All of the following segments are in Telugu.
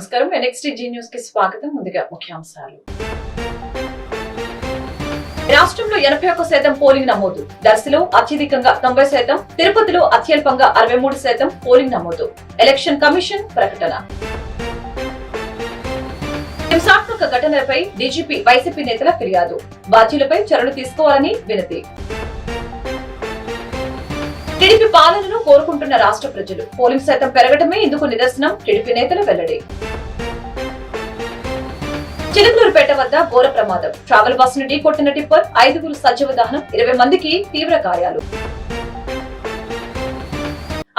నమస్కారం NXTG న్యూస్ కి స్వాగతం. ముందుగా ముఖ్యాంశాలు. రాష్ట్రంలో 81% పోలింగ్ నమోదు. దర్శిలో అత్యధికంగా 90%, తిరుపతిలో అత్యల్పంగా 63% పోలింగ్ నమోదు. ఎలక్షన్ కమిషన్ ప్రకటన. హింసాత్మక ఘటనలపై డీజీపీ వైసీపీ నేతల ఫిర్యాదు. బాధ్యులపై చర్యలు తీసుకోవాలని వినతి. టీడీపీ పాలనను కోరుకుంటున్న రాష్ట్ర ప్రజలు. పోలింగ్ శాతం పెరగడమే ఇందుకు నిదర్శనం. టీడీపీ నేతల వెల్లడి. చిలుకలూరుపేట వద్ద ఘోర ప్రమాదం. ట్రావెల్ బస్సును ఢీకొట్టిన టిప్పర్. 5 సజీవ దహనం, 20 మందికి తీవ్ర గాయాలు.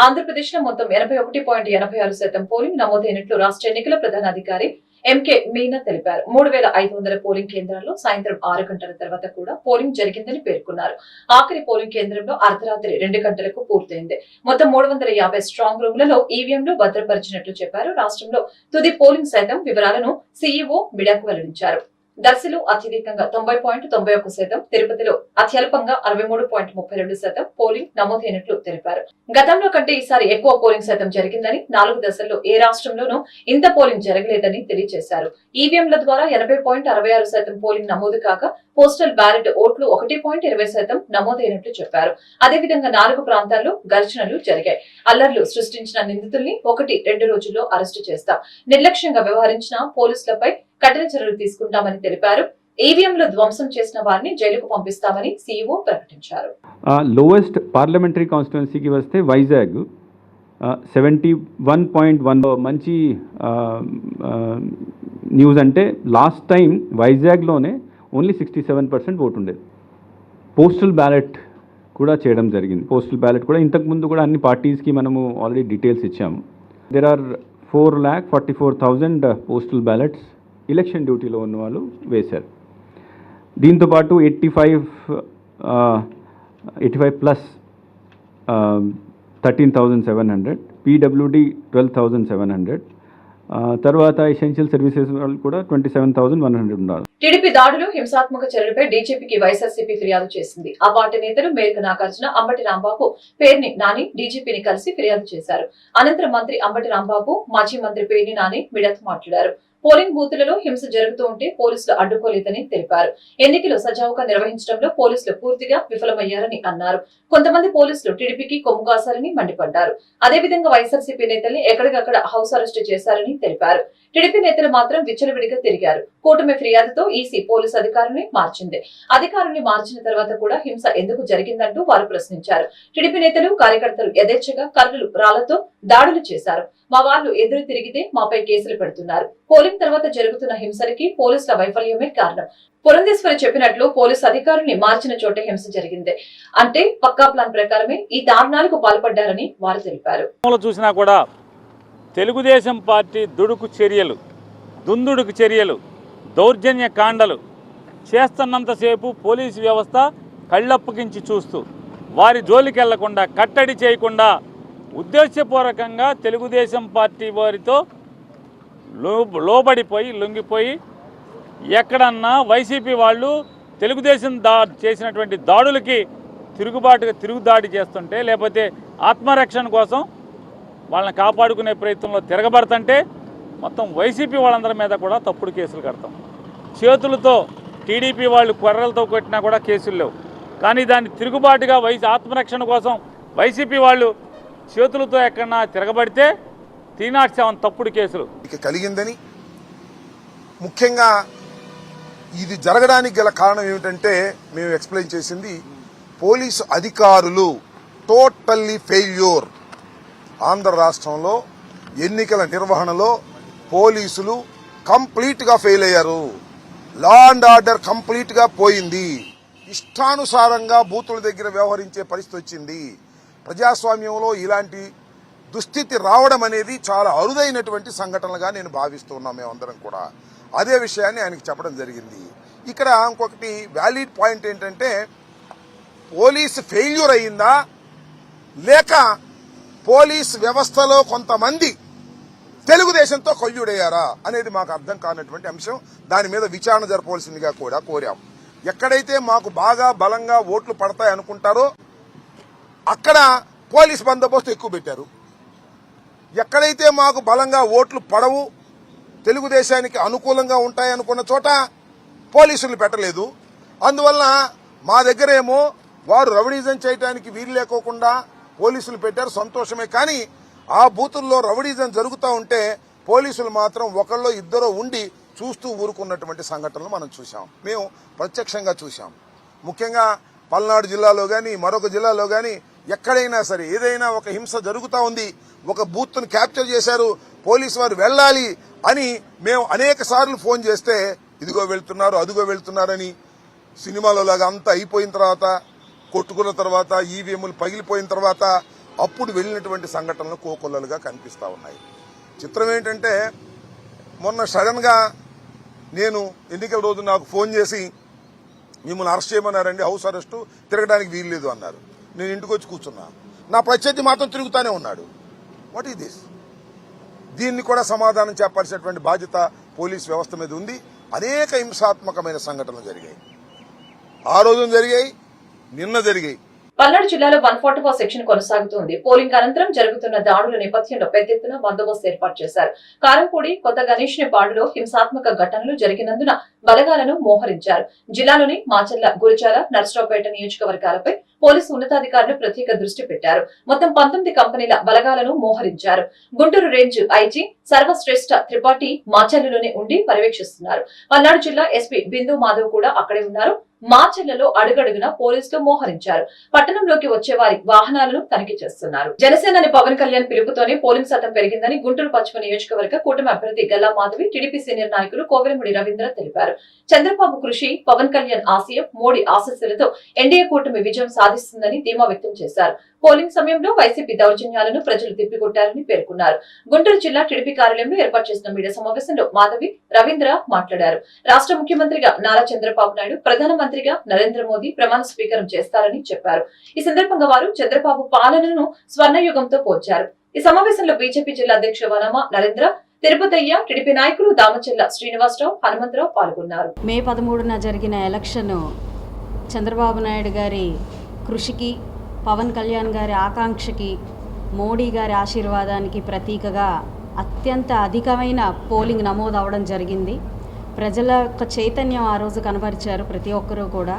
ఆంధ్రప్రదేశ్ లో మొత్తం 81.86% పోలింగ్ నమోదైనట్లు రాష్ట్ర ఎన్నికల ప్రధానాధికారి ఎంకే మీనా తెలిపారు. 3500 పోలింగ్ కేంద్రాల్లో సాయంత్రం 6 గంటల తర్వాత కూడా పోలింగ్ జరిగిందని పేర్కొన్నారు. ఆఖరి పోలింగ్ కేంద్రంలో అర్ధరాత్రి 2 గంటలకు పూర్తయింది. మొత్తం 350 స్ట్రాంగ్ రూమ్లలో ఈవీఎంలు భద్రపరిచినట్లు చెప్పారు. రాష్ట్రంలో తుది పోలింగ్ శాతం వివరాలను సీఈఓ మీడియాకు వెల్లడించారు. దర్శిలో అత్యధికంగా 90.91%, తిరుపతిలో అత్యల్పంగా 63.32% పోలింగ్ నమోదైనట్లు తెలిపారు. గతంలో కంటే ఈసారి ఎక్కువ పోలింగ్ శాతం జరిగిందని, 4 దశల్లో ఏ రాష్ట్రంలోనూ ఇంత పోలింగ్ జరగలేదని తెలియజేశారు. ఈవీఎంల ద్వారా 80.66% పోలింగ్ నమోదు కాగా, పోస్టల్ బ్యాలెట్ ఓట్లు 1.20% నమోదైనట్లు చెప్పారు. అదేవిధంగా 4 ప్రాంతాల్లో ఘర్షణలు జరిగాయి. అల్లర్లు సృష్టించిన నిందితుల్ని 1-2 రోజుల్లో అరెస్టు చేస్తాం. నిర్లక్ష్యంగా వ్యవహరించిన పోలీసులపై కఠిన చర్యలు తీసుకుంటామని తెలిపారు. ఈవీఎంలు ధ్వంసం చేసిన వారిని జైలుకు పంపిస్తామని సీఈఓ ప్రకటించారు. లోయెస్ట్ పార్లమెంటరీ కాన్స్టిట్యుయెన్సీకి వస్తే వైజాగ్ 71.1. మంచి న్యూస్ అంటే లాస్ట్ టైం వైజాగ్లోనే ఓన్లీ 67% ఓటు ఉండేది. పోస్టల్ బ్యాలెట్ కూడా చేయడం జరిగింది. పోస్టల్ బ్యాలెట్ కూడా ఇంతకుముందు కూడా అన్ని పార్టీస్కి మనము ఆల్రెడీ డీటెయిల్స్ ఇచ్చాము. There are 4,44,000 postal ballots election డ్యూటీలో ఉన్న వాళ్ళు వేశారు. దీంతోపాటు 85+ 13,700, పీడబ్ల్యూడి 12,700, తర్వాత ఎసెన్షియల్ సర్వీసెస్ వాళ్ళు కూడా 27,100 ఉన్నారు. టీడీపీ దాడులు, హింసాత్మక చర్యలపై డీజీపీకి వైఎస్ఆర్సీపీ ఫిర్యాదు చేసింది. ఆ పార్టీ నేతలు మేరకు నాగార్జున, అంబటి రాంబాబు, పేర్ని నాని డీజీపీని కలిసి ఫిర్యాదు చేశారు. అనంతరం మంత్రి అంబటి రాంబాబు, మాజీ మంత్రి పేర్ని నాని మీడియాతో మాట్లాడారు. పోలింగ్ బూతులలో హింస జరుగుతూ ఉంటే పోలీసులు అడ్డుకోలేదని తెలిపారు. ఎన్నికలు సజావుగా నిర్వహించడంలో పోలీసులు పూర్తిగా విఫలమయ్యారని అన్నారు. కొంతమంది పోలీసులు టీడీపీకి కొమ్ము కాశారని మండిపడ్డారు. అదేవిధంగా వైఎస్ఆర్సీపీ నేతల్ని ఎక్కడికక్కడ హౌస్ అరెస్ట్ చేశారని తెలిపారు. టీడీపీ నేతలు మాత్రం విచ్చలవిడిగా తిరిగారు. కూటమి ఫిర్యాదుతో ఈసీ పోలీసు అధికారుల్ని మార్చింది. అధికారుల్ని మార్చిన తర్వాత కూడా హింస ఎందుకు జరిగిందంటూ వారు ప్రశ్నించారు. టీడీపీ నేతలు, కార్యకర్తలు యథేచ్ఛగా కర్రలు, రాళ్లతో దాడులు చేశారు. మా వాళ్ళు ఎదురు తిరిగితే మాపై కేసులు పెడుతున్నారు. పోలింగ్ తర్వాత జరుగుతున్న హింసలకి పోలీసుల వైఫల్యమే కారణం. పురంధేశ్వరి చెప్పినట్లు పోలీసు అధికారుల్ని మార్చిన చోటే హింస జరిగింది అంటే పక్కా ప్లాన్ ప్రకారమే ఈ దారుణాలకు పాల్పడ్డారని వారు తెలిపారు. చూసినా కూడా తెలుగుదేశం పార్టీ దుడుకు చర్యలు, దుందుడుకు చర్యలు, దౌర్జన్య కాండలు చేస్తున్నంతసేపు పోలీసు వ్యవస్థ కళ్ళప్పగించి చూస్తూ వారి జోలికి వెళ్లకుండా, కట్టడి చేయకుండా ఉద్దేశపూర్వకంగా తెలుగుదేశం పార్టీ వారితో లోబడిపోయి, లొంగిపోయి ఎక్కడన్నా వైసీపీ వాళ్ళు తెలుగుదేశం చేసినటువంటి దాడులకి తిరుగుదాడి చేస్తుంటే, లేకపోతే ఆత్మరక్షణ కోసం వాళ్ళని కాపాడుకునే ప్రయత్నంలో తిరగబడుతుంటే మొత్తం వైసీపీ వాళ్ళందరి మీద కూడా తప్పుడు కేసులు కడతాం. చేతులతో టీడీపీ వాళ్ళు కొర్రలతో కొట్టినా కూడా కేసులు లేవు. కానీ దాన్ని తిరుగుబాటుగా ఆత్మరక్షణ కోసం వైసీపీ వాళ్ళు చేతులతో ఎక్కడన్నా తిరగబడితే 307 తప్పుడు కేసులు కలిగిందని, ముఖ్యంగా ఇది జరగడానికి గల కారణం ఏమిటంటే మేము ఎక్స్ప్లెయిన్ చేసింది పోలీసు అధికారులు టోటల్లీ ఫెయిల్యూర్. ఆంధ్ర రాష్ట్రంలో ఎన్నికల నిర్వహణలో పోలీసులు కంప్లీట్గా ఫెయిల్ అయ్యారు. లా అండ్ ఆర్డర్ కంప్లీట్గా పోయింది. ఇష్టానుసారంగా బూతుల దగ్గర వ్యవహరించే పరిస్థితి వచ్చింది. ప్రజాస్వామ్యంలో ఇలాంటి దుస్థితి రావడం అనేది చాలా అరుదైనటువంటి సంఘటనలుగా నేను భావిస్తున్నాం. మేమందరం కూడా అదే విషయాన్ని ఆయనకి చెప్పడం జరిగింది. ఇక్కడ ఇంకొకటి వ్యాలిడ్ పాయింట్ ఏంటంటే, పోలీసు ఫెయిల్యూర్ అయిందా లేక పోలీస్ వ్యవస్థలో కొంతమంది తెలుగుదేశంతో కొల్లుడయ్యారా అనేది మాకు అర్థం కానటువంటి అంశం. దాని మీద విచారణ జరపవలసిందిగా కూడా కోరాం. ఎక్కడైతే మాకు బాగా బలంగా ఓట్లు పడతాయి అనుకుంటారో అక్కడ పోలీస్ బందోబస్తు ఎక్కువ పెట్టారు. ఎక్కడైతే మాకు బలంగా ఓట్లు పడవు, తెలుగుదేశానికి అనుకూలంగా ఉంటాయనుకున్న చోట పోలీసులు పెట్టలేదు. అందువల్ల మా దగ్గరేమో వారు రౌడీజం చేయడానికి వీలు లేకోకుండా పోలీసులు పెట్టారు, సంతోషమే. కానీ ఆ బూతుల్లో రౌడీజం జరుగుతూ ఉంటే పోలీసులు మాత్రం ఒకళ్ళో ఇద్దరో ఉండి చూస్తూ ఊరుకున్నటువంటి సంఘటనలు మనం చూసాం, మేము ప్రత్యక్షంగా చూసాం. ముఖ్యంగా పల్నాడు జిల్లాలో కానీ మరొక జిల్లాలో కానీ ఎక్కడైనా సరే ఏదైనా ఒక హింస జరుగుతూ ఉంది, ఒక బూత్ను క్యాప్చర్ చేశారు, పోలీసు వారు వెళ్ళాలి అని మేము అనేక సార్లు ఫోన్ చేస్తే ఇదిగో వెళ్తున్నారు అదిగో వెళ్తున్నారని సినిమాలో లాగా అంతా అయిపోయిన తర్వాత కొట్టుకున్న తర్వాత ఈవీఎంలు పగిలిపోయిన తర్వాత అప్పుడు వెళ్ళినటువంటి సంఘటనలు కోకొల్లలుగా కనిపిస్తా ఉన్నాయి. చిత్రం ఏంటంటే మొన్న సడన్ గా నేను ఎన్నికల రోజు నాకు ఫోన్ చేసి మిమ్మల్ని అరెస్ట్ చేయమన్నారండి, హౌస్ అరెస్టు, తిరగడానికి వీలు లేదు అన్నారు. నేను ఇంటికి వచ్చి కూర్చున్నా, నా ప్రత్యర్థి మాత్రం తిరుగుతానే ఉన్నాడు. What is this? దీన్ని కూడా సమాధానం చెప్పాల్సినటువంటి బాధ్యత పోలీస్ వ్యవస్థ మీద ఉంది. అనేక హింసాత్మకమైన సంఘటనలు జరిగాయి, ఆ రోజు జరిగాయి, నిన్న జరిగాయి. పల్నాడు జిల్లాలో 144 సెక్షన్ కొనసాగుతుంది. పోలింగ్ అనంతరం జరుగుతున్న దాడుల నేపథ్యంలో పెద్ద ఎత్తున బందోబస్తు ఏర్పాటు చేశారు. కారంపూడి కొత్త గణేష్ పాడులో హింసాత్మక ఘటనలు జరిగినందున బలగాలను మోహరించారు. జిల్లాలోని మాచర్ల, గురిజాల, నర్సరావుపేట నియోజకవర్గాలపై పోలీసు ఉన్నతాధికారులు ప్రత్యేక దృష్టి పెట్టారు. మొత్తం 19 కంపెనీల బలగాలను మోహరించారు. గుంటూరు రేంజ్ ఐజీ సర్వశ్రేష్ఠ త్రిపాఠి మాచర్లలోనే ఉండి పర్యవేక్షిస్తున్నారు. పల్నాడు జిల్లా ఎస్పీ బిందు మాధవ్ కూడా అక్కడే ఉన్నారు. మాచర్లలో అడుగడుగున పోలీసులు మోహరించారు. పట్టణంలోకి వచ్చే వారి వాహనాలను తనిఖీ చేస్తున్నారు. జనసేనాని పవన్ కళ్యాణ్ పిలుపుతోనే పోలింగ్ శాతం పెరిగిందని గుంటూరు పశ్చిమ నియోజకవర్గ కూటమి అభ్యర్థి గల్లా మాధవి, టీడీపీ సీనియర్ నాయకులు కోవెలముడి రవీంద్ర తెలిపారు. చంద్రబాబు కృషి, పవన్ కళ్యాణ్ ఆశయం, మోడీ ఆశీస్సులతో ఎన్డీఏ కూటమి విజయం సాధిస్తుందని ధీమా వ్యక్తం చేశారు. పోలింగ్ సమయంలో వైసీపీ దౌర్జన్యాలను ప్రజలు తిప్పికొట్టారని పేర్కొన్నారు. గుంటూరు జిల్లా టీడీపీ కార్యాలయంలో ఏర్పాటు చేసిన మీడియా సమావేశంలో మాధవి, రవీంద్ర మాట్లాడారు. రాష్ట్ర ముఖ్యమంత్రిగా నారా చంద్రబాబు నాయుడు, ప్రధానమంత్రిగా నరేంద్ర మోదీ ప్రమాణ స్వీకారం చేస్తారని చెప్పారు. ఈ సందర్భంగా వారు చంద్రబాబు పాలనను స్వర్ణయుగంతో పోల్చారు. ఈ సమావేశంలో బీజేపీ జిల్లా అధ్యక్షుడు వనమ నరేంద్ర, తిరుపతయ్య, టీడీపీ నాయకులు దామచెల్ల శ్రీనివాసరావు, హనుమంతరావు పాల్గొన్నారు. మే 13న జరిగిన ఎలక్షన్ చంద్రబాబు నాయుడు గారి కృషికి, పవన్ కళ్యాణ్ గారి ఆకాంక్షకి, మోడీ గారి ఆశీర్వాదానికి ప్రతీకగా అత్యంత అధికమైన పోలింగ్ నమోదు అవడం జరిగింది. ప్రజల యొక్క చైతన్యం ఆ రోజు కనబరిచారు. ప్రతి ఒక్కరూ కూడా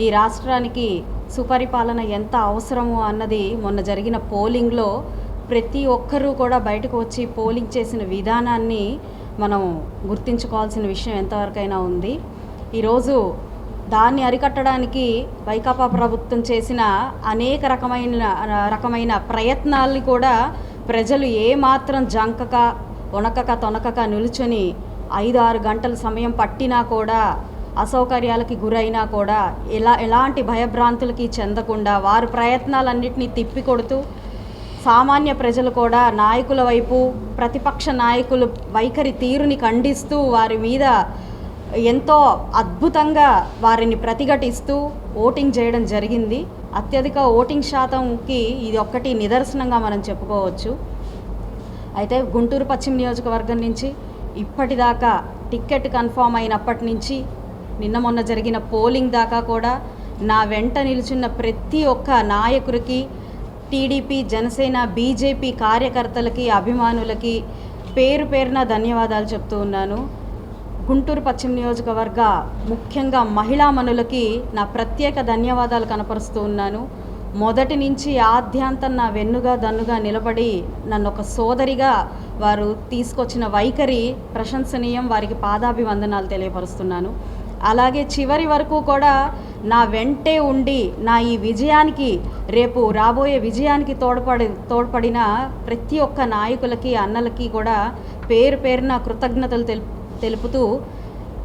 ఈ రాష్ట్రానికి సుపరిపాలన ఎంత అవసరమో అన్నది మొన్న జరిగిన పోలింగ్లో ప్రతి ఒక్కరూ కూడా బయటకు వచ్చి పోలింగ్ చేసిన విధానాన్ని మనం గుర్తించుకోవాల్సిన విషయం ఎంతవరకైనా ఉంది. ఈరోజు దాన్ని అరికట్టడానికి వైకాపా ప్రభుత్వం చేసిన అనేక రకమైన ప్రయత్నాల్ని కూడా ప్రజలు ఏమాత్రం జంకక, వణకక, తొనకక నిలుచొని 5-6 గంటల సమయం పట్టినా కూడా, అసౌకర్యాలకి గురైనా కూడా ఎలాంటి భయభ్రాంతులకి చెందకుండా వారి ప్రయత్నాలన్నింటినీ తిప్పికొడుతూ సామాన్య ప్రజలు కూడా నాయకుల వైపు, ప్రతిపక్ష నాయకులు వైఖరి తీరుని ఖండిస్తూ వారి మీద ఎంతో అద్భుతంగా వారిని ప్రతిఘటిస్తూ ఓటింగ్ చేయడం జరిగింది. అత్యధిక ఓటింగ్ శాతంకి ఇది ఒక్కటి నిదర్శనంగా మనం చెప్పుకోవచ్చు. అయితే గుంటూరు పశ్చిమ నియోజకవర్గం నుంచి ఇప్పటిదాకా టికెట్ కన్ఫామ్ అయినప్పటి నుంచి నిన్న మొన్న జరిగిన పోలింగ్ దాకా కూడా నా వెంట నిలుచున్న ప్రతి ఒక్క నాయకుడికి, టీడీపీ, జనసేన, బీజేపీ కార్యకర్తలకి, అభిమానులకి పేరు పేరున ధన్యవాదాలు చెప్తూ ఉన్నాను. గుంటూరు పశ్చిమ నియోజకవర్గ ముఖ్యంగా మహిళామణులకి నా ప్రత్యేక ధన్యవాదాలు కనపరుస్తూ ఉన్నాను. మొదటి నుంచి ఆద్యాంతం నా వెన్నుగా దన్నుగా నిలబడి నన్ను ఒక సోదరిగా వారు తీసుకొచ్చిన వైఖరి ప్రశంసనీయం. వారికి పాదాభివందనాలు తెలియపరుస్తున్నాను. అలాగే చివరి వరకు కూడా నా వెంటే ఉండి నా ఈ విజయానికి, రేపు రాబోయే విజయానికి తోడ్పడిన ప్రతి ఒక్క నాయకులకి, అన్నలకి కూడా పేరు పేరున కృతజ్ఞతలు తెలుపుతూ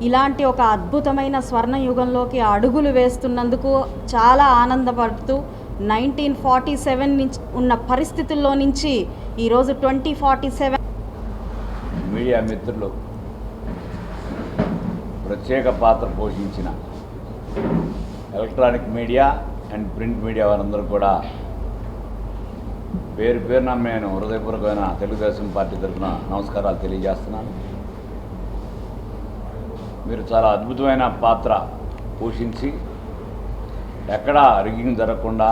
ఇలాంటి ఒక అద్భుతమైన స్వర్ణయుగంలోకి అడుగులు వేస్తున్నందుకు చాలా ఆనందపడుతూ 1947 నుంచి ఉన్న పరిస్థితుల్లో నుంచి ఈరోజు 2047 మీడియా మిత్రులు ప్రత్యేక పాత్ర పోషించిన electronic media and print media వారందరూ కూడా పేరు పేరున నేను హృదయపూర్వకమైన తెలుగుదేశం పార్టీ తరఫున నమస్కారాలు తెలియజేస్తున్నాను. మీరు చాలా అద్భుతమైన పాత్ర పోషించి ఎక్కడా రిగ్గింగ్ జరగకుండా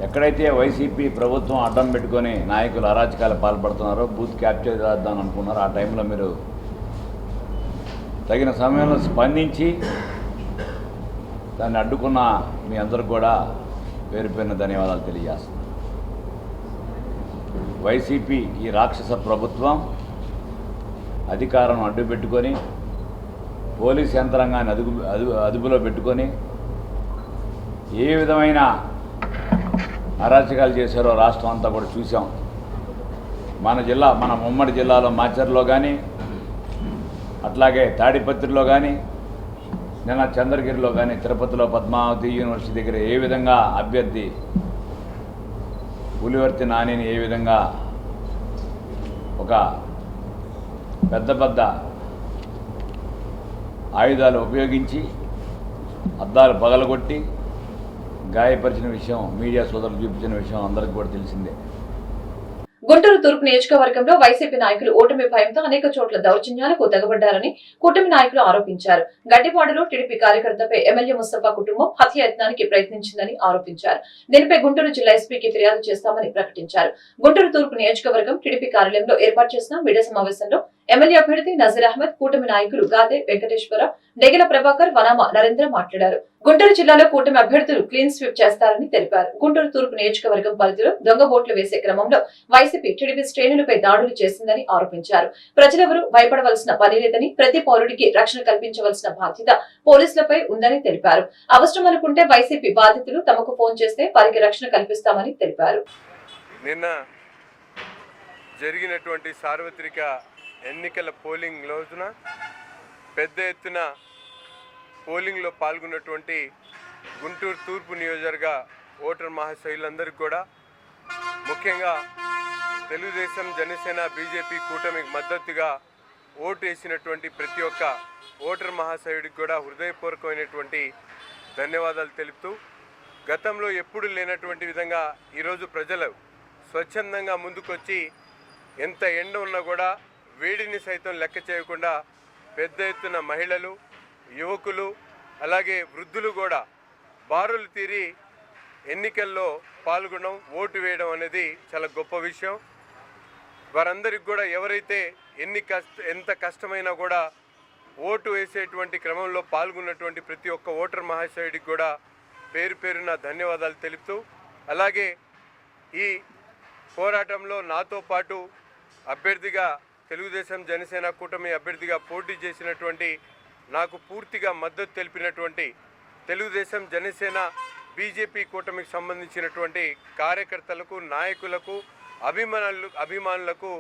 ఎక్కడైతే వైసీపీ ప్రభుత్వం అడ్డం పెట్టుకొని నాయకులు అరాచకాలు పాల్పడుతున్నారో బూత్ క్యాప్చర్ చేద్దాం అనుకున్నారో ఆ టైంలో మీరు తగిన సమయంలో స్పందించి దాన్ని అడ్డుకున్న మీ అందరికి కూడా పేరు పేరున ధన్యవాదాలు తెలియజేస్తున్నాను. వైసీపీ ఈ రాక్షస ప్రభుత్వం అధికారం అడ్డు పెట్టుకొని పోలీస్ యంత్రాంగాన్ని అదుపులో పెట్టుకొని ఏ విధమైన అరాచకాలు చేశారో రాష్ట్రం అంతా కూడా చూసాం. మన ఉమ్మడి జిల్లాలో మాచర్లో కానీ, అట్లాగే తాడిపత్రిలో కానీ, నిన్న చంద్రగిరిలో కానీ, తిరుపతిలో పద్మావతి యూనివర్సిటీ దగ్గర ఏ విధంగా అభ్యర్థి పులివర్తి నానిని ఏ విధంగా ఒక పెద్ద ఆయుధాలు ఉపయోగించి అద్దాలు పగలగొట్టి గాయపరిచిన విషయం మీడియా సోదరులు చూపించిన విషయం అందరికీ కూడా తెలిసిందే. గుంటూరు తూర్పు నియోజకవర్గంలో వైసీపీ నాయకులు ఓటమి భయంతో అనేక చోట్ల దౌర్జన్యాలకు తెగబడ్డారని కూటమి నాయకులు ఆరోపించారు. గడ్డిపాడులో టీడీపీ కార్యకర్తపై ఎమ్మెల్యే ముస్తఫా కుటుంబం హత్యాయత్నానికి ప్రయత్నించిందని ఆరోపించారు. దీనిపై గుంటూరు జిల్లా ఎస్పీకి ఫిర్యాదు చేస్తామని ప్రకటించారు. గుంటూరు తూర్పు నియోజకవర్గం టీడీపీ కార్యాలయంలో ఏర్పాటు చేసిన మీడియా సమావేశంలో ఎమ్మెల్యే అభ్యర్థి నజీర్ అహ్మద్, కూటమి నాయకులు గాదే వెంకటేశ్వర, డెగల ప్రభాకర్, వనామ నరేంద్ర మాట్లాడారు. గుంటూరు జిల్లాలో కూటమి అభ్యర్థులు క్లీన్ స్వీప్ చేస్తారని తెలిపారు. గుంటూరు తూర్పు నియోజకవర్గం పరిధిలో దొంగ ఓట్లు వేసే క్రమంలో వైసీపీ టీడీపీ శ్రేణులపై దాడులు చేసిందని ఆరోపించారు. ప్రజలెవరూ భయపడవలసిన పని లేదని, ప్రతి పౌరుడికి రక్షణ కల్పించవలసిన బాధ్యత పోలీసులపై ఉందని తెలిపారు. అవసరం అనుకుంటే వైసీపీ బాధితులు తమకు ఫోన్ చేస్తే వారికి రక్షణ కల్పిస్తామని తెలిపారు. నిన్న జరిగినటువంటి సార్వత్రిక ఎన్నికల పోలింగ్ రోజున పెద్ద ఎత్తున పోలింగ్లో పాల్గొన్నటువంటి గుంటూరు తూర్పు నియోజకవర్గ ఓటర్ మహాశయులందరికీ కూడా, ముఖ్యంగా తెలుగుదేశం, జనసేన, బీజేపీ కూటమికి మద్దతుగా ఓటు వేసినటువంటి ప్రతి ఒక్క ఓటర్ మహాశయుడికి కూడా హృదయపూర్వకమైనటువంటి ధన్యవాదాలు తెలుపుతూ, గతంలో ఎప్పుడు లేనటువంటి విధంగా ఈరోజు ప్రజలు స్వచ్ఛందంగా ముందుకొచ్చి ఎంత ఎండ ఉన్నా కూడా వేడిని సైతం లెక్క చేయకుండా పెద్ద ఎత్తున మహిళలు, యువకులు, అలాగే వృద్ధులు కూడా బారులు తీరి ఎన్నికల్లో పాల్గొనడం, ఓటు వేయడం అనేది చాలా గొప్ప విషయం. వారందరికి కూడా ఎవరైతే ఎంత కష్టమైనా కూడా ఓటు వేసేటువంటి క్రమంలో పాల్గొన్నటువంటి ప్రతి ఒక్క ఓటర్ మహాశయుడికి కూడా పేరు పేరున ధన్యవాదాలు తెలుపుతూ, అలాగే ఈ పోరాటంలో నాతో పాటు అభ్యర్థిగా తెలుగుదేశం, జనసేన కూటమి అభ్యర్థిగా పోటీ చేసినటువంటి, నాకు పూర్తిగా మద్దతు తెలిపినటువంటి తెలుగుదేశం, జనసేన, బీజేపీ కూటమికి సంబంధించినటువంటి కార్యకర్తలకు, నాయకులకు, అభిమానులకు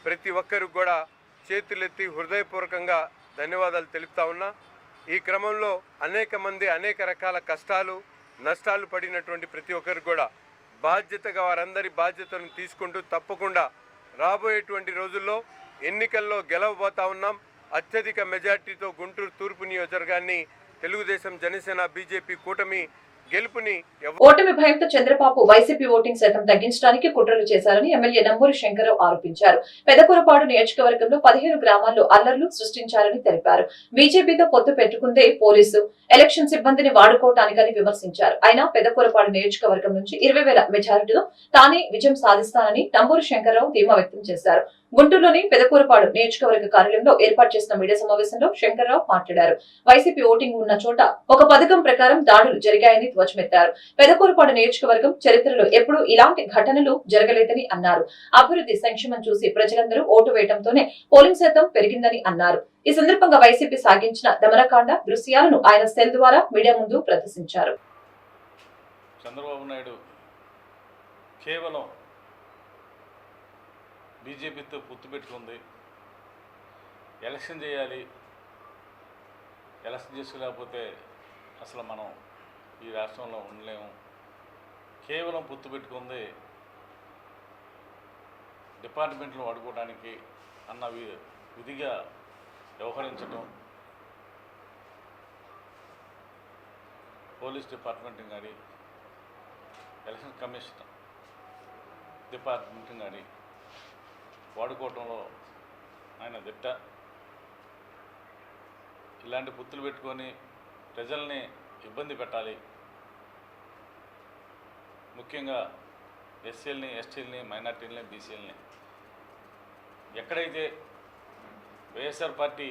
ప్రతి ఒక్కరికి కూడా చేతులెత్తి హృదయపూర్వకంగా ధన్యవాదాలు తెలుపుతా ఉన్నా. ఈ క్రమంలో అనేక మంది అనేక రకాల కష్టాలు, నష్టాలు పడినటువంటి ప్రతి ఒక్కరికి కూడా బాధ్యతగా వారందరి బాధ్యతను తీసుకుంటూ తప్పకుండా రాబోయేటువంటి రోజుల్లో ఎన్నికల్లో గెలవబోతా ఉన్నాం. అత్యధిక మెజార్టీతో గుంటూరు తూర్పు నియోజకవర్గాన్ని తెలుగుదేశం, జనసేన, బీజేపీ కూటమి గెలుపుని ఓటమి భయంతో చంద్రబాబు వైసీపీ ఓటింగ్ శాతం తగ్గించడానికి కుట్రలు చేశారని ఎమ్మెల్యే నంబూరి శంకరరావు ఆరోపించారు. పెదకూరపాడు నియోజకవర్గంలో 15 గ్రామాల్లో అల్లర్లు సృష్టించారని తెలిపారు. బీజేపీతో పొత్తు పెట్టుకుందే పోలీసు ఎలక్షన్ సిబ్బందిని వాడుకోవటానికని విమర్శించారు. అయినా పెదకూరపాడు నియోజకవర్గం నుంచి 20,000 మెజారిటీతో తానే విజయం సాధిస్తానని నంబూరి శంకరరావు ధీమా వ్యక్తం చేశారు. గుంటూరులోని పెదకూరపాడు నియోజకవర్గ కార్యాలయంలో ఏర్పాటు చేసిన మీడియా సమావేశంలో శంకర్రావు మాట్లాడారు. వైసీపీ ఓటింగ్ ఉన్న చోట ఒక పథకం ప్రకారం దాడులు జరిగాయని ధ్వజమెత్తారు. పెదకూరపాడు నియోజకవర్గం చరిత్రలో ఎప్పుడూ ఇలాంటి ఘటనలు జరగలేదని అన్నారు. అభివృద్ధి, సంక్షేమం చూసి ప్రజలందరూ ఓటు వేయడంతోనే పోలింగ్ శాతం పెరిగిందని అన్నారు. ఈ సందర్భంగా వైసీపీ సాగించిన దమనకాండ దృశ్యాలను ఆయన సెల్ ద్వారా మీడియా ముందు ప్రదర్శించారు. చంద్రబాబు నాయుడు కేవలం బీజేపీతో పొత్తు పెట్టుకుంది, ఎలక్షన్ చేయాలి, ఎలక్షన్ చేసుకోలేకపోతే అసలు మనం ఈ రాష్ట్రంలో ఉండలేము, కేవలం పొత్తు పెట్టుకుంది డిపార్ట్మెంట్లు వాడుకోవడానికి అన్న విధిగా వ్యవహరించడం, పోలీస్ డిపార్ట్మెంట్ కానీ ఎలక్షన్ కమిషన్ డిపార్ట్మెంట్ కానీ వాడుకోవటంలో ఆయన దిట్ట. ఇలాంటి పొత్తులు పెట్టుకొని ప్రజల్ని ఇబ్బంది పెట్టాలి, ముఖ్యంగా ఎస్సీలని, ఎస్టీలని, మైనార్టీలని, బీసీలని ఎక్కడైతే వైఎస్ఆర్ పార్టీ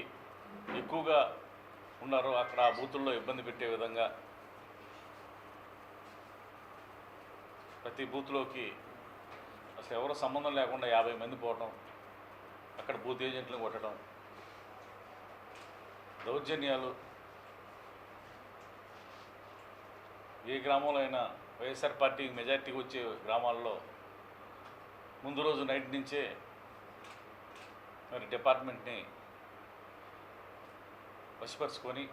ఎక్కువగా ఉన్నారో అక్కడ ఆ బూతుల్లో ఇబ్బంది పెట్టే విధంగా ప్రతి బూత్లోకి అసలు ఎవరో సంబంధం లేకుండా 50 మంది పోవటం, అక్కడ బూత్ ఏజెంట్లను కొట్టడం, దౌర్జన్యాలు. ఏ గ్రామంలో అయినా వైఎస్ఆర్ పార్టీ మెజార్టీకి వచ్చే గ్రామాల్లో ముందు రోజు నైట్ నుంచే మరి డిపార్ట్మెంట్ని వశపరుచుకొని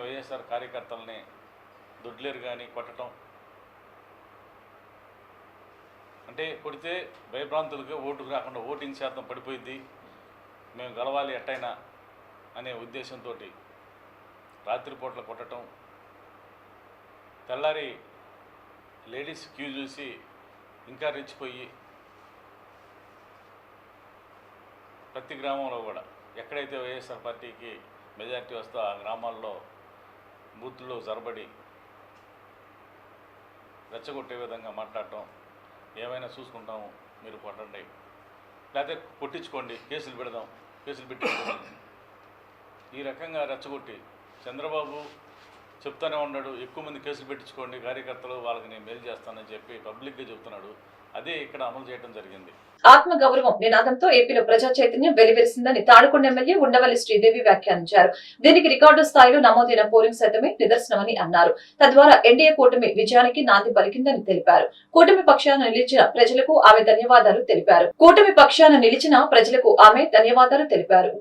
వైఎస్ఆర్ కార్యకర్తల్ని దొడ్లేరు కానీ కొట్టడం, అంటే కొడితే భయభ్రాంతులకి ఓటుకు రాకుండా ఓటింగ్ శాతం పడిపోయింది, మేము గెలవాలి ఎట్టయినా అనే ఉద్దేశంతో రాత్రిపూట్ల కొట్టడం, తెల్లారి లేడీస్ క్యూ చూసి ఇంకా రెచ్చిపోయి ప్రతి గ్రామంలో కూడా ఎక్కడైతే వైఎస్ఆర్ పార్టీకి మెజారిటీ వస్తే ఆ గ్రామాల్లో బూత్లో జరబడి రెచ్చగొట్టే విధంగా మాట్లాడటం, ఏమైనా చూసుకుంటాము మీరు కొట్టండి, లేకపోతే కొట్టించుకోండి, కేసులు పెడదాం, కేసులు పెట్టించుకోండి, ఈ రకంగా రెచ్చగొట్టి చంద్రబాబు చెప్తూనే ఉన్నాడు, ఎక్కువ మంది కేసులు పెట్టించుకోండి కార్యకర్తలు, వాళ్ళకి నేను మేలు చేస్తానని చెప్పి పబ్లిక్గా చెప్తున్నాడు. అదే ఇక్కడ అమలు చేయడం జరిగింది. ఆత్మగౌరవం నినాదంతో ఏపీలో ప్రజా చైతన్యం వెలివిరిసిందని తాడికొండ ఎమ్మెల్యే ఉండవల్లి శ్రీదేవి వ్యాఖ్యానించారు. దీనికి రికార్డు స్థాయిలో నమోదైన పోలింగ్ శాతమే నిదర్శనమని అన్నారు. తద్వారా ఎన్డీఏ కూటమి విజయానికి నాంది పలికిందని తెలిపారు. కూటమి పక్షాన నిలిచిన ప్రజలకు ఆమె ధన్యవాదాలు తెలిపారు.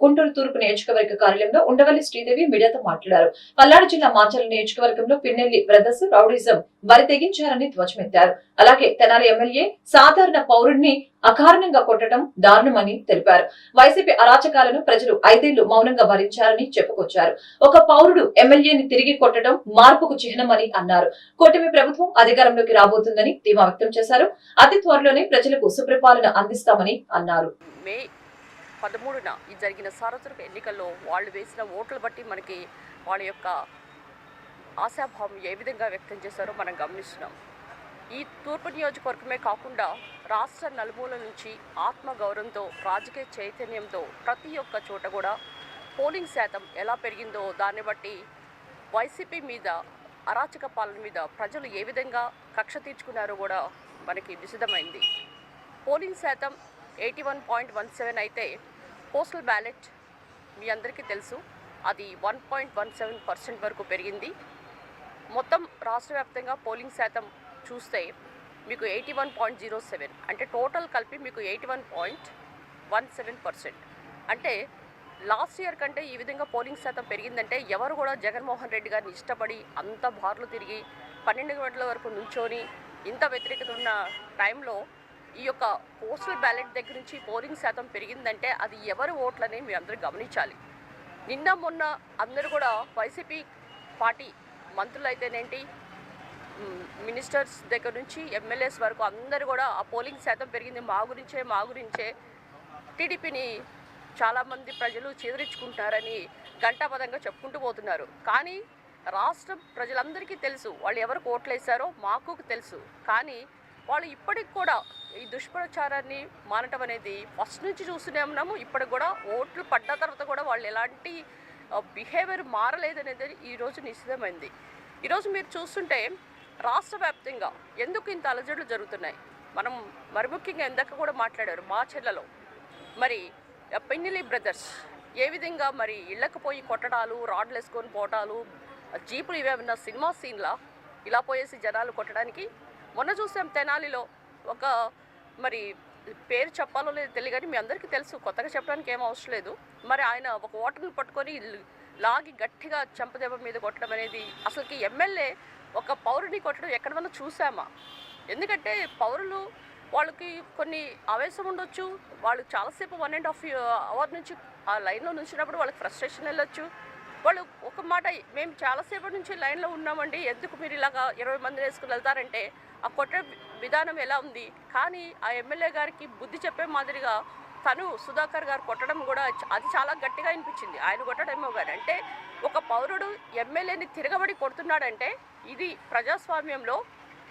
గుంటూరు తూర్పు నియోజకవర్గ కార్యాలయంలో ఉండవల్లి శ్రీదేవి మీడియాతో మాట్లాడారు. పల్నాడు జిల్లా మాచర్ల నియోజకవర్గంలో పిన్నెల్లి బ్రదర్స్ రౌడిజం బరి తెగించారని ధ్వజమెత్తారు. అలాగే తెనాలి ఎమ్మెల్యే సాధారణ పౌరుడిని అకారణంగా కొట్టడం దారుణమని తెలిపారు. వైసీపీ అరాచకాలను ప్రజలు 5 ఏళ్లు మౌనంగా భరించారని చెప్పుకొచ్చారు. ఒక పౌరుడు ఎమ్మెల్యేని తిరిగి కొట్టడం మార్పుకు చిహ్నమని అన్నారు. కూటమి ప్రభుత్వం అధికారంలోకి రాబోతుందని ధీమా వ్యక్తం చేశారు. అతి త్వరలోనే ప్రజలకు సుపరిపాలన అందిస్తామని అన్నారు. మే 13న జరిగిన సార్వత్రిక ఎన్నికల్లో వాళ్ళు వేసిన ఓట్ల బట్టి మనకి వాళ్ళ యొక్క ఆశాభావం ఏ విధంగా వ్యక్తం చేశారో మనం గమనిస్తున్నాం. ఈ తూర్పు నియోజకవర్గమే కాకుండా రాష్ట్ర నలుమూల నుంచి ఆత్మగౌరవంతో, రాజకీయ చైతన్యంతో ప్రతి ఒక్క చోట కూడా పోలింగ్ శాతం ఎలా పెరిగిందో దాన్ని బట్టి వైసీపీ మీద, అరాచక పాలన మీద ప్రజలు ఏ విధంగా కక్ష తీర్చుకున్నారో కూడా మనకి విశదమైంది. పోలింగ్ శాతం 81.17 అయితే పోస్టల్ బ్యాలెట్ మీ అందరికీ తెలుసు అది 1.17% వరకు పెరిగింది. మొత్తం రాష్ట్ర వ్యాప్తంగా పోలింగ్ శాతం చూస్తే మీకు 81.07, అంటే టోటల్ కలిపి మీకు 81.17%. అంటే లాస్ట్ ఇయర్ కంటే ఈ విధంగా పోలింగ్ శాతం పెరిగిందంటే ఎవరు కూడా జగన్మోహన్ రెడ్డి గారిని ఇష్టపడి అంత బార్లు తిరిగి 12 గంటల వరకు నుంచొని ఇంత వ్యతిరేకత ఉన్న టైంలో ఈ యొక్క పోస్టల్ బ్యాలెట్ దగ్గర నుంచి పోలింగ్ శాతం పెరిగిందంటే అది ఎవరి ఓట్లని మీరు అందరూ గమనించాలి. నిన్న మొన్న అందరూ కూడా వైసీపీ పార్టీ మంత్రులు అయితేనేంటి, మినిస్టర్స్ దగ్గర నుంచి ఎమ్మెల్యేస్ వరకు అందరూ కూడా ఆ పోలింగ్ శాతం పెరిగింది మా గురించే టీడీపీని చాలామంది ప్రజలు చేదరించుకుంటున్నారని ఘంటాపదంగా చెప్పుకుంటూ పోతున్నారు. కానీ రాష్ట్ర ప్రజలందరికీ తెలుసు వాళ్ళు ఎవరికి ఓట్లు వేశారో మాకు తెలుసు. కానీ వాళ్ళు ఇప్పటికి కూడా ఈ దుష్ప్రచారాన్ని మానటం అనేది ఫస్ట్ నుంచి చూస్తూనే ఉన్నాము. ఇప్పటికి కూడా ఓట్లు పడ్డ తర్వాత కూడా వాళ్ళు ఎలాంటి బిహేవియర్ మారలేదనేది ఈరోజు నిశ్చితమైంది. ఈరోజు మీరు చూస్తుంటే రాష్ట్ర వ్యాప్తంగా ఎందుకు ఇంత అలజడులు జరుగుతున్నాయి, మనం మరి ముఖ్యంగా ఇందాక కూడా మాట్లాడారు మాచర్లలో మరి పిన్నెల్లి బ్రదర్స్ ఏ విధంగా మరి ఇళ్ళకు పోయి కొట్టడాలు, రాడ్లు వేసుకొని పోవటాలు, జీపులు ఇవేమన్నా సినిమా సీన్లా ఇలా పోయేసి జనాలు కొట్టడానికి. మొన్న చూసాం తెనాలిలో ఒక మరి పేరు చెప్పాలో లేదో తెలియదు కానీ మీ అందరికీ తెలుసు, కొత్తగా చెప్పడానికి ఏం అవసరం లేదు. మరి ఆయన ఒక ఓటర్ని పట్టుకొని లాగి గట్టిగా చెంపదెబ్బ మీద కొట్టడం అనేది అసలుకి ఎమ్మెల్యే ఒక పౌరుని కొట్టడం ఎక్కడన్నా చూసామా? ఎందుకంటే పౌరులు వాళ్ళకి కొన్ని ఆవేశం ఉండొచ్చు, వాళ్ళు చాలాసేపు 1.5 అవర్ నుంచి ఆ లైన్లో నుంచినప్పుడు వాళ్ళకి ఫ్రస్ట్రేషన్ వెళ్ళొచ్చు. వాళ్ళు ఒక మాట, మేము చాలాసేపటి నుంచి లైన్లో ఉన్నామండి, ఎందుకు మీరు ఇలాగా 20 మంది వేసుకుని వెళ్తారంటే ఆ కొట్టే విధానం ఎలా ఉంది. కానీ ఆ ఎమ్మెల్యే గారికి బుద్ధి చెప్పే మాదిరిగా తను సుధాకర్ గారు కొట్టడం కూడా అది చాలా గట్టిగా అనిపించింది. ఆయన కొట్టడమేమో కానీ అంటే ఒక పౌరుడు ఎమ్మెల్యేని తిరగబడి కొడుతున్నాడంటే ఇది ప్రజాస్వామ్యంలో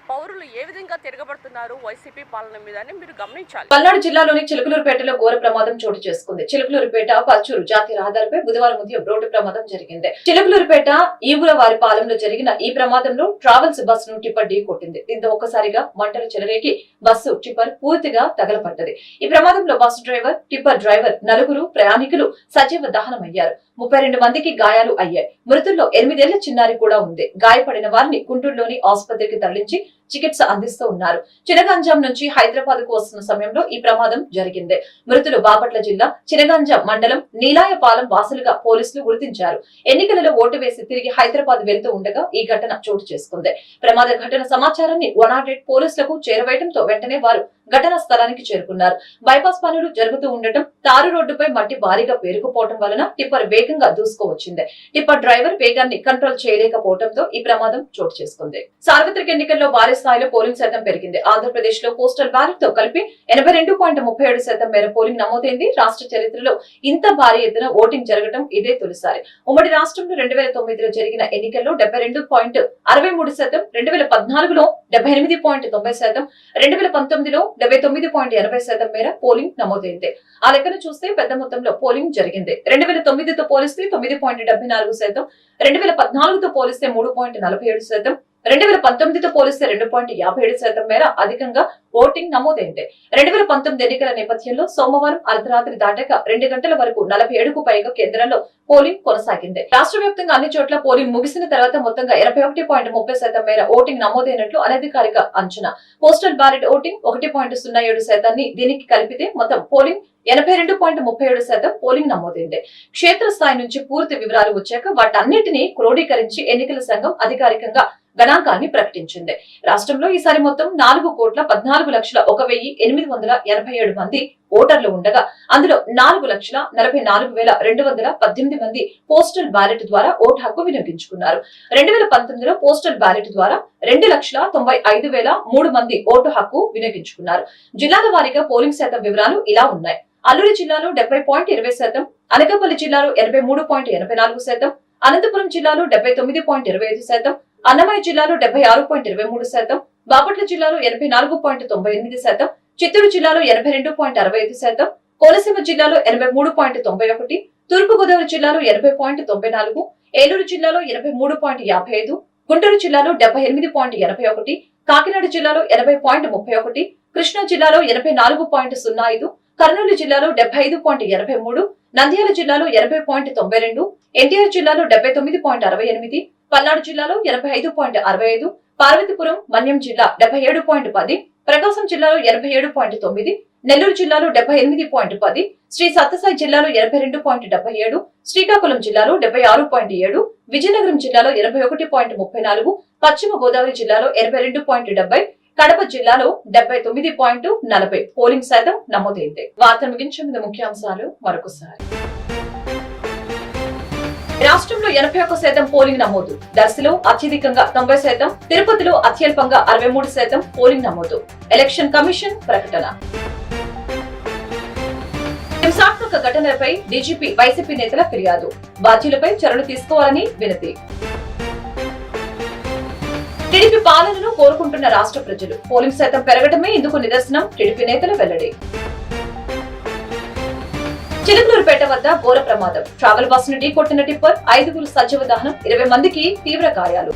పౌరులు ఏ విధంగా తిరగబడుతున్నారు వైసీపీ పాలన మీద అని మీరు గమనించాలి. పల్నాడు జిల్లాలోని చిలుకలూరుపేటలో ఘోర ప్రమాదం చోటు చేసుకుంది. చిలుకలూరుపేట పల్చూరు జాతీయ రహదారిపై బుధవారం ఉదయం రోడ్డు ప్రమాదం జరిగింది. చిలుకలూరుపేట ఈవులవారి పాలెంలో జరిగిన ఈ ప్రమాదంలో ట్రావెల్స్ బస్సును టిప్పర్ ఢీ కొట్టింది. దీంతో ఒక్కసారిగా మంటలు చెలరేగి బస్సు టిప్పర్ పూర్తిగా తగలపడ్డది. ఈ ప్రమాదంలో బస్సు డ్రైవర్, టిప్పర్ డ్రైవర్, నలుగురు ప్రయాణికులు సజీవ దహనమయ్యారు. 32 మందికి గాయాలు అయ్యాయి. మృతుల్లో 8 ఏళ్ల చిన్నారి కూడా ఉంది. గాయపడిన వారిని గుంటూరులోని ఆసుపత్రికి తరలించి చికిత్స అందిస్తూ ఉన్నారు. చినగంజాం నుంచి హైదరాబాద్ కు వస్తున్న సమయంలో ఈ ప్రమాదం జరిగింది. మృతులు బాపట్ల జిల్లా చినగంజాం మండలం నీలాయపాలెం వాసులుగా పోలీసులు గుర్తించారు. ఎన్నికలలో ఓటు వేసి తిరిగి హైదరాబాద్ వెళ్తూ ఉండగా ఈ ఘటన చోటు చేసుకుంది. ప్రమాద ఘటన సమాచారాన్ని 108 పోలీసులకు చేరవేయడంతో వెంటనే వారు ఘటనా స్థలానికి చేరుకున్నారు. బైపాస్ పనులు జరుగుతూ ఉండటం, తారు రోడ్డుపై మట్టి భారీగా పేరుకుపోవడం వలన టిప్పర్ వేగంగా దూసుకువచ్చింది. టిప్పర్ డ్రైవర్ వేగాన్ని కంట్రోల్ చేయలేకపోవడంతో ఈ ప్రమాదం చోటు చేసుకుంది. సార్వత్రిక ఎన్నికల్లో భారీ స్థాయిలో పోలింగ్ శాతం పెరిగింది. ఆంధ్రప్రదేశ్ లో పోస్టల్ బ్యాలెట్ తో కలిపి 82.37% మేర పోలింగ్ నమోదైంది. రాష్ట్ర చరిత్రలో ఇంత భారీ ఎత్తున ఓటింగ్ జరగడం ఇదే తొలిసారి. ఉమ్మడి రాష్ట్రంలో 2009లో జరిగిన ఎన్నికల్లో 72.63%, 2014లో 78.90%, 2019లో 79.80% మేర పోలింగ్ నమోదైంది. ఆ లెక్కను చూస్తే పెద్ద మొత్తంలో పోలింగ్ జరిగింది. 2009తో పోలిస్తే 9.74%, 2014తో పోలిస్తే 3.47%, 2019తో పోలిస్తే 2.57% మేర అధికంగా ఓటింగ్ నమోదైంది. 2019 ఎన్నికల నేపథ్యంలో సోమవారం అర్ధరాత్రి దాటాక 2 గంటల వరకు 47కు పైగా కేంద్రాల్లో పోలింగ్ కొనసాగింది. రాష్ట్ర వ్యాప్తంగా అన్ని చోట్ల పోలింగ్ ముగిసిన తర్వాత మొత్తంగా 81.30% మేర ఓటింగ్ నమోదైనట్లు అనధికారిక అంచనా. పోస్టల్ బ్యాలెట్ ఓటింగ్ 1.07% దీనికి కలిపితే మొత్తం పోలింగ్ 82.37% పోలింగ్ నమోదైంది. క్షేత్రస్థాయి నుంచి పూర్తి వివరాలు వచ్చాక వాటన్నిటినీ క్రోడీకరించి ఎన్నికల సంఘం అధికారికంగా గణాంకాన్ని ప్రకటించింది. రాష్ట్రంలో ఈసారి మొత్తం 4,14,01,887 మంది ఓటర్లు ఉండగా అందులో 4,44,218 మంది పోస్టల్ బ్యాలెట్ ద్వారా ఓటు హక్కు వినియోగించుకున్నారు. 2019లో పోస్టల్ బ్యాలెట్ ద్వారా 2,95,003 మంది ఓటు హక్కు వినియోగించుకున్నారు. జిల్లాల వారీగా పోలింగ్ శాతం వివరాలు ఇలా ఉన్నాయి. అల్లూరి జిల్లాలో 70.20%, అనకాపల్లి జిల్లాలో 83.84%, అనంతపురం జిల్లాలో 79.25%, అన్నమయ్య జిల్లాలో 76.23%, బాపట్ల జిల్లాలో 84.98%, చిత్తూరు జిల్లాలో 82.65%, కోనసీమ జిల్లాలో 83.91%, తూర్పు గోదావరి జిల్లాలో 80.94%, ఏలూరు జిల్లాలో 83.55%, గుంటూరు జిల్లాలో 78.81%, కాకినాడ జిల్లాలో 80.31%, కృష్ణా జిల్లాలో 84.05%, కర్నూలు జిల్లాలో 75.83%, నంద్యాల జిల్లాలో 80.92%, ఎన్టీఆర్ జిల్లాలో 79.68%, పల్నాడు జిల్లాలో 85.65%, పార్వతీపురం మన్యం జిల్లా 77.10%, ప్రకాశం జిల్లాలో 87.9%, నెల్లూరు జిల్లాలో 78.10%, శ్రీ సత్యసాయి జిల్లాలో 82.77%, శ్రీకాకుళం జిల్లాలో 76.7%, విజయనగరం జిల్లాలో 81.34%, పశ్చిమ గోదావరి జిల్లాలో 82.70%, కడప జిల్లాలో 79.40% పోలింగ్ శాతం నమోదైంది. వార్త ముగించే ముందు ముఖ్యాంశాలు మరొకసారి. రాష్ట్రంలో 81% పోలింగ్ నమోదు. దర్శిలో అత్యధికంగా 90%, తిరుపతిలో అత్యల్పంగా 63% పోలింగ్ నమోదు. ఎలక్షన్ కమిషన్ ప్రకటన. హింసాత్మక ఘటనలపై డీజీపీ వైసీపీ నేతల ఫిర్యాదు. బాధ్యులపై చర్యలు తీసుకోవాలని వినతి. టీడీపీ పాలనను కోరుకుంటున్న రాష్ట్ర ప్రజలు. పోలింగ్ శాతం పెరగడమే ఇందుకు నిదర్శనం. టీడీపీ నేతల వెల్లడి. చిలుకలూరుపేట వద్ద ఘోర ప్రమాదం. ట్రావెల్ బస్సును ఢీకొట్టిన టిప్పర్, 5 సజీవ దహనం, 20 మందికి తీవ్ర గాయాలు.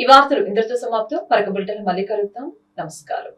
ఈ వార్తలు ఇంతటితో సమాప్తం. మరొక బులెటిన్ మళ్ళీ కలుద్దాం. నమస్కారం.